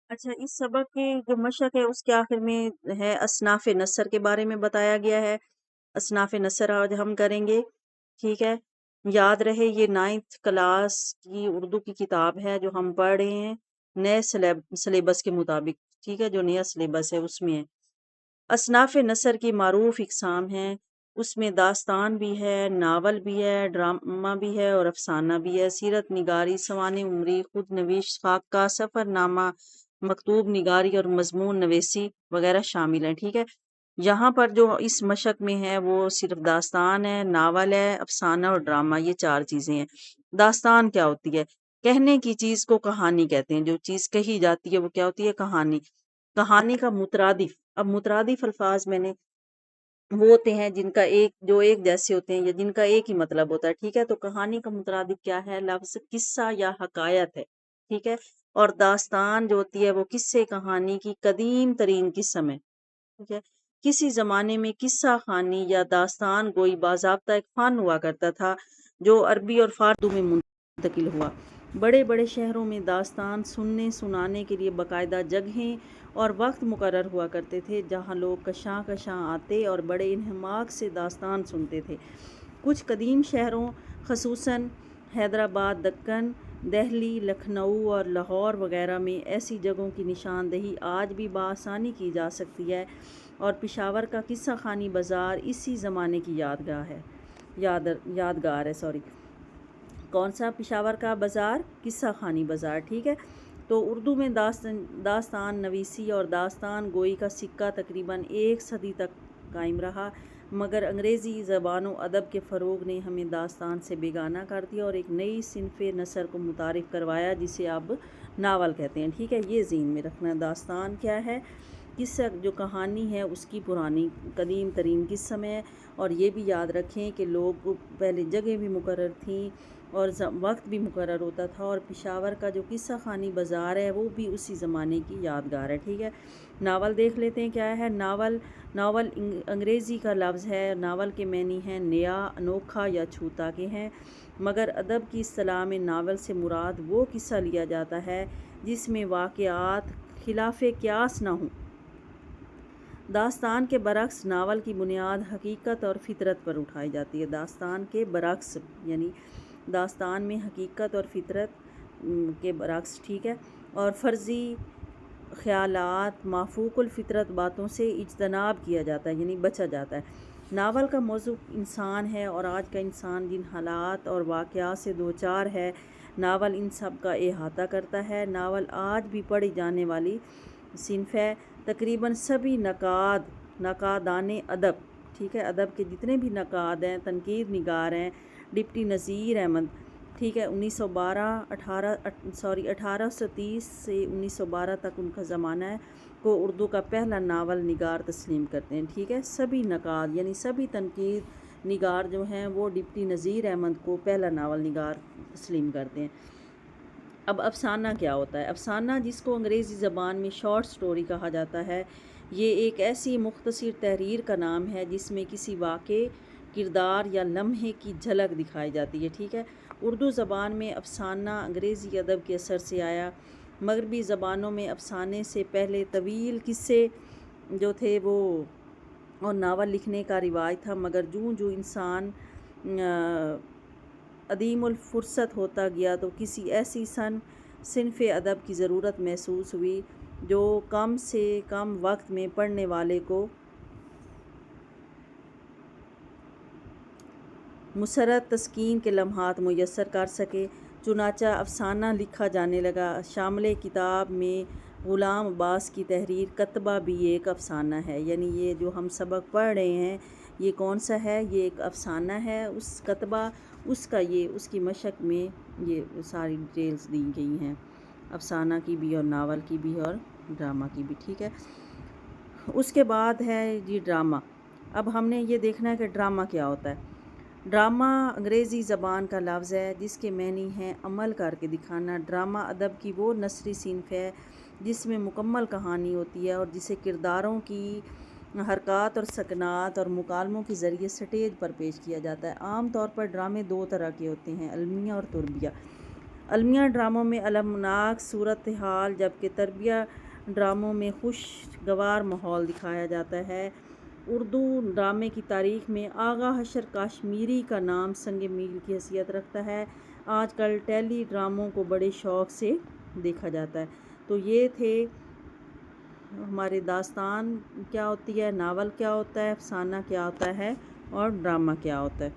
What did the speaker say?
اچھا، اس سبق کی جو مشق ہے اس کے آخر میں ہے اصناف نثر کے بارے میں بتایا گیا ہے۔ اصناف نثر آج ہم کریں گے، ٹھیک ہے۔ یاد رہے یہ 9th کلاس کی اردو کی کتاب ہے جو ہم پڑھ رہے ہیں نئے سلیبس کے مطابق، ٹھیک ہے، جو نیا سلیبس ہے اس میں ہے۔ اصناف نثر کی معروف اقسام ہیں، اس میں داستان بھی ہے، ناول بھی ہے، ڈرامہ بھی ہے اور افسانہ بھی ہے۔ سیرت نگاری، سوانح عمری، خود نویس، خاکہ، سفر نامہ، مکتوب نگاری اور مضمون نویسی وغیرہ شامل ہیں، ٹھیک ہے۔ یہاں پر جو اس مشق میں ہے وہ صرف داستان ہے، ناول ہے، افسانہ اور ڈرامہ، یہ 4 چیزیں ہیں۔ داستان کیا ہوتی ہے؟ کہنے کی چیز کو کہانی کہتے ہیں، جو چیز کہی جاتی ہے وہ کیا ہوتی ہے؟ کہانی۔ کہانی کا مترادف، اب مترادف الفاظ میں نے وہ ہوتے ہیں جن کا ایک جیسے ہوتے ہیں یا جن کا ایک ہی مطلب ہوتا ہے، ٹھیک ہے۔ تو کہانی کا مترادف کیا ہے؟ لفظ قصہ یا حکایت ہے، ٹھیک ہے۔ اور داستان جو ہوتی ہے وہ قصے کہانی کی قدیم ترین قسم ہے، ٹھیک ہے۔ کسی زمانے میں قصہ خوانی یا داستان گوئی باضابطہ ایک فن ہوا کرتا تھا جو عربی اور فارسی میں منتقل ہوا۔ بڑے بڑے شہروں میں داستان سننے سنانے کے لیے باقاعدہ جگہیں اور وقت مقرر ہوا کرتے تھے جہاں لوگ کشاں کشاں آتے اور بڑے انہماک سے داستان سنتے تھے۔ کچھ قدیم شہروں خصوصاً حیدرآباد، دکن، دہلی، لکھنؤ اور لاہور وغیرہ میں ایسی جگہوں کی نشاندہی آج بھی بآسانی کی جا سکتی ہے، اور پشاور کا قصہ خوانی بازار اسی زمانے کی یادگار ہے۔ کون سا پشاور کا بازار؟ قصہ خوانی بازار، ٹھیک ہے۔ تو اردو میں داستان نویسی اور داستان گوئی کا سکہ تقریباً 1 صدی تک قائم رہا، مگر انگریزی زبان و ادب کے فروغ نے ہمیں داستان سے بیگانہ کر دیا اور ایک نئی صنف نثر کو متعارف کروایا جسے اب ناول کہتے ہیں، ٹھیک ہے۔ یہ ذہن میں رکھنا ہے، داستان کیا ہے؟ قصہ جو کہانی ہے اس کی پرانی قدیم ترین قسم ہے۔ اور یہ بھی یاد رکھیں کہ لوگ پہلے جگہ بھی مقرر تھیں اور وقت بھی مقرر ہوتا تھا، اور پشاور کا جو قصہ خوانی بازار ہے وہ بھی اسی زمانے کی یادگار ہے، ٹھیک ہے۔ ناول دیکھ لیتے ہیں کیا ہے۔ ناول انگریزی کا لفظ ہے۔ ناول کے معنی ہیں نیا، انوکھا یا چھوتا کے ہیں، مگر ادب کی اصطلاح میں ناول سے مراد وہ قصہ لیا جاتا ہے جس میں واقعات خلاف قیاس نہ ہوں۔ داستان کے برعکس ناول کی بنیاد حقیقت اور فطرت پر اٹھائی جاتی ہے۔ داستان کے برعکس یعنی داستان میں حقیقت اور فطرت کے برعکس، ٹھیک ہے، اور فرضی خیالات، مافوق الفطرت باتوں سے اجتناب کیا جاتا ہے، یعنی بچا جاتا ہے۔ ناول کا موضوع انسان ہے، اور آج کا انسان جن حالات اور واقعات سے دوچار ہے ناول ان سب کا احاطہ کرتا ہے۔ ناول آج بھی پڑھی جانے والی صنف ہے۔ تقریباً سبھی نقادان ادب، ٹھیک ہے، ادب کے جتنے بھی نقاد ہیں، تنقید نگار ہیں، ڈپٹی نذیر احمد، ٹھیک ہے، 1830 سے 1912 تک ان کا زمانہ ہے، کو اردو کا پہلا ناول نگار تسلیم کرتے ہیں، ٹھیک ہے۔ سبھی نقاد یعنی سبھی تنقید نگار جو ہیں وہ ڈپٹی نذیر احمد کو پہلا ناول نگار تسلیم کرتے ہیں۔ اب افسانہ کیا ہوتا ہے؟ افسانہ، جس کو انگریزی زبان میں شارٹ سٹوری کہا جاتا ہے، یہ ایک ایسی مختصر تحریر کا نام ہے جس میں کسی واقعے، کردار یا لمحے کی جھلک دکھائی جاتی ہے، ٹھیک ہے۔ اردو زبان میں افسانہ انگریزی ادب کے اثر سے آیا۔ مغربی زبانوں میں افسانے سے پہلے طویل قصے جو تھے وہ اور ناول لکھنے کا رواج تھا، مگر جوں جوں انسان عدیم الفرصت ہوتا گیا تو کسی ایسی صنف ادب کی ضرورت محسوس ہوئی جو کم سے کم وقت میں پڑھنے والے کو مسرت تسکین کے لمحات میسر کر سکے، چنانچہ افسانہ لکھا جانے لگا۔ شامل کتاب میں غلام عباس کی تحریر کتبہ بھی ایک افسانہ ہے، یعنی یہ جو ہم سبق پڑھ رہے ہیں یہ کون سا ہے؟ یہ ایک افسانہ ہے۔ اس کتبہ اس کی مشق میں یہ ساری ڈیٹیلز دی گئی ہیں، افسانہ کی بھی اور ناول کی بھی اور ڈرامہ کی بھی، ٹھیک ہے۔ اس کے بعد ہے یہ ڈرامہ۔ اب ہم نے یہ دیکھنا ہے کہ ڈرامہ کیا ہوتا ہے۔ ڈرامہ انگریزی زبان کا لفظ ہے جس کے معنی ہیں عمل کر کے دکھانا۔ ڈرامہ ادب کی وہ نثری صنف ہے جس میں مکمل کہانی ہوتی ہے اور جسے کرداروں کی حرکات اور سکنات اور مکالموں کے ذریعے سٹیج پر پیش کیا جاتا ہے۔ عام طور پر ڈرامے 2 طرح کے ہوتے ہیں، المیہ اور تربیہ۔ المیہ ڈراموں میں المناک صورتحال جبکہ تربیہ ڈراموں میں خوشگوار ماحول دکھایا جاتا ہے۔ اردو ڈرامے کی تاریخ میں آغا حشر کاشمیری کا نام سنگ میل کی حیثیت رکھتا ہے۔ آج کل ٹیلی ڈراموں کو بڑے شوق سے دیکھا جاتا ہے۔ تو یہ تھے ہمارے داستان کیا ہوتی ہے، ناول کیا ہوتا ہے، افسانہ کیا ہوتا ہے اور ڈرامہ کیا ہوتا ہے۔